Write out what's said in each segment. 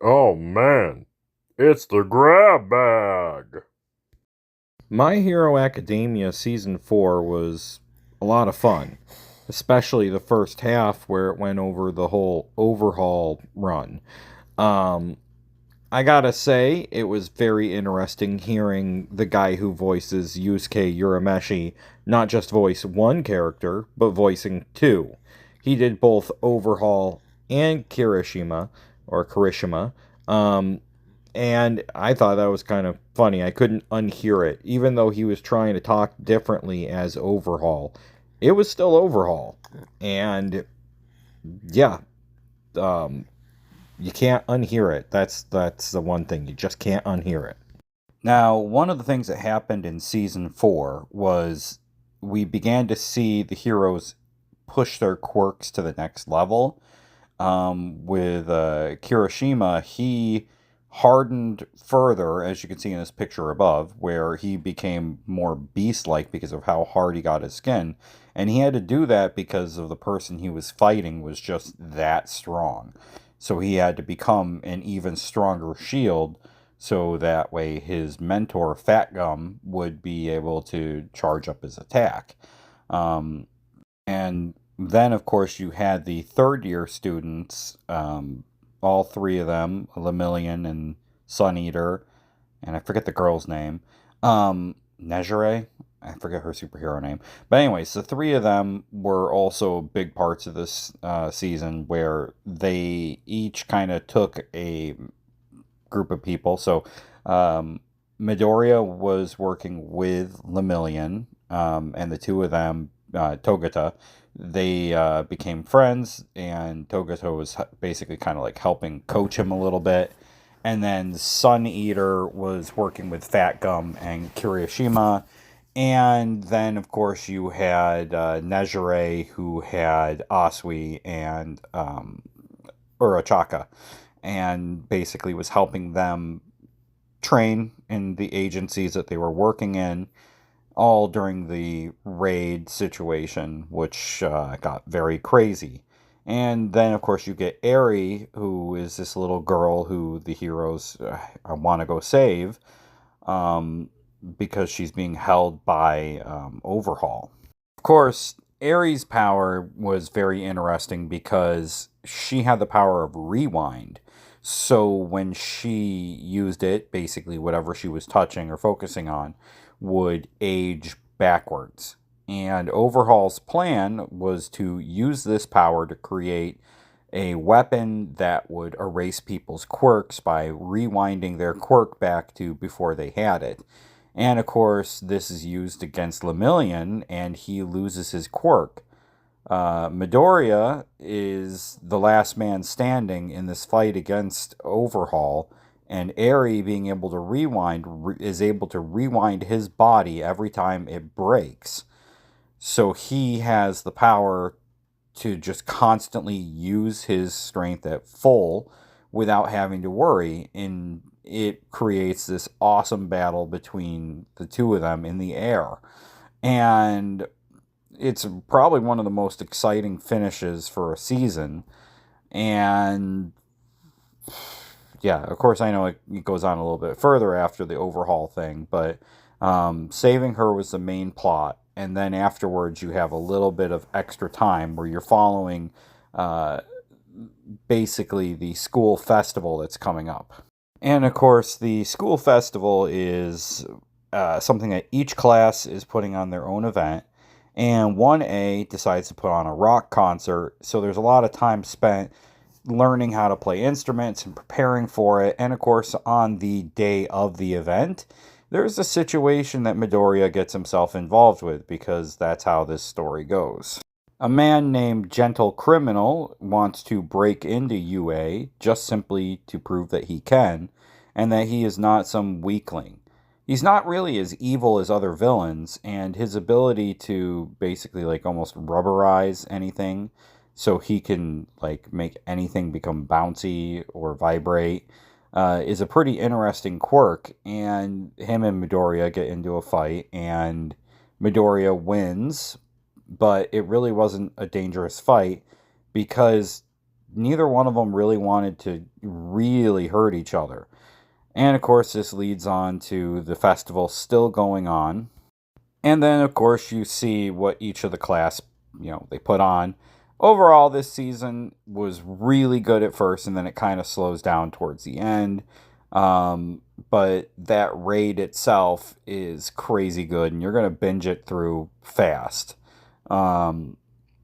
Oh man, it's the grab bag. My Hero Academia Season 4 was a lot of fun, especially the first half where it went over the whole overhaul run. Um, I gotta say, it was very interesting hearing the guy who voices Yusuke Urameshi not just voice one character, but voicing two. He did both Overhaul and Kirishima. Um, and I thought that was kind of funny. I couldn't unhear it, even though he was trying to talk differently as Overhaul. It was still Overhaul, and yeah, um, you can't unhear it. That's the one thing you just can't unhear it. Now, one of the things that happened in season 4 was we began to see the heroes push their quirks to the next level. With Kirishima, he hardened further, as you can see in this picture above, where he became more beast-like because of how hard he got his skin. And he had to do that because of the person he was fighting was just that strong. So he had to become an even stronger shield, so that way his mentor, Fat Gum, would be able to charge up his attack. Um, and then, of course, you had the third year students, all three of them, Lemillion and Sun Eater, and I forget the girl's name, Nejire. I forget her superhero name. But, anyways, the three of them were also big parts of this season where they each kind of took a group of people. So, Midoriya was working with Lemillion, and the two of them, Togata, they became friends, and Togata was basically kind of like helping coach him a little bit. And then Sun Eater was working with Fat Gum and Kirishima. And then, of course, you had Nejire, who had Asui and Urachaka, and basically was helping them train in the agencies that they were working in, all during the raid situation, which got very crazy. And then, of course, you get Eri, who is this little girl who the heroes want to go save, um, because she's being held by Overhaul. Of course, Eri's power was very interesting because she had the power of rewind. So when she used it, basically whatever she was touching or focusing on would age backwards. And Overhaul's plan was to use this power to create a weapon that would erase people's quirks by rewinding their quirk back to before they had it. And of course, this is used against Lemillion, and he loses his quirk. Midoriya is the last man standing in this fight against Overhaul, and Eri, being able to rewind, is able to rewind his body every time it breaks. So he has the power to just constantly use his strength at full without having to worry. And it creates this awesome battle between the two of them in the air. And it's probably one of the most exciting finishes for a season. And yeah, of course, I know it goes on a little bit further after the overhaul thing, but saving her was the main plot. And then afterwards, you have a little bit of extra time where you're following uh, basically the school festival that's coming up. And of course, the school festival is something that each class is putting on their own event. And 1A decides to put on a rock concert. So there's a lot of time spent learning how to play instruments and preparing for it. And of course, on the day of the event, there's a situation that Midoriya gets himself involved with because that's how this story goes. A man named Gentle Criminal wants to break into UA just simply to prove that he can, and that he is not some weakling. He's not really as evil as other villains, and his ability to basically like almost rubberize anything so he can like make anything become bouncy or vibrate is a pretty interesting quirk. And him and Midoriya get into a fight, and Midoriya wins, but it really wasn't a dangerous fight because neither one of them really wanted to really hurt each other. And of course, this leads on to the festival still going on. And then, of course, you see what each of the class, they put on. Overall, this season was really good at first, and then it kind of slows down towards the end. But that raid itself is crazy good, and you're going to binge it through fast. Um,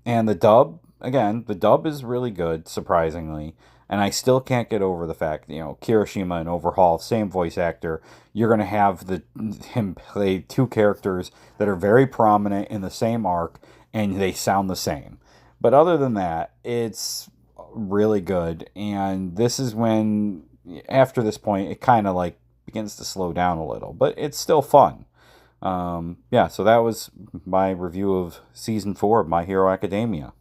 and the dub is really good, surprisingly. And I still can't get over the fact, Kirishima and Overhaul, same voice actor. You're going to have him play two characters that are very prominent in the same arc, and they sound the same. But other than that, it's really good. And this is when, after this point, it kind of like begins to slow down a little, but it's still fun. Yeah, so that was my review of season 4 of My Hero Academia.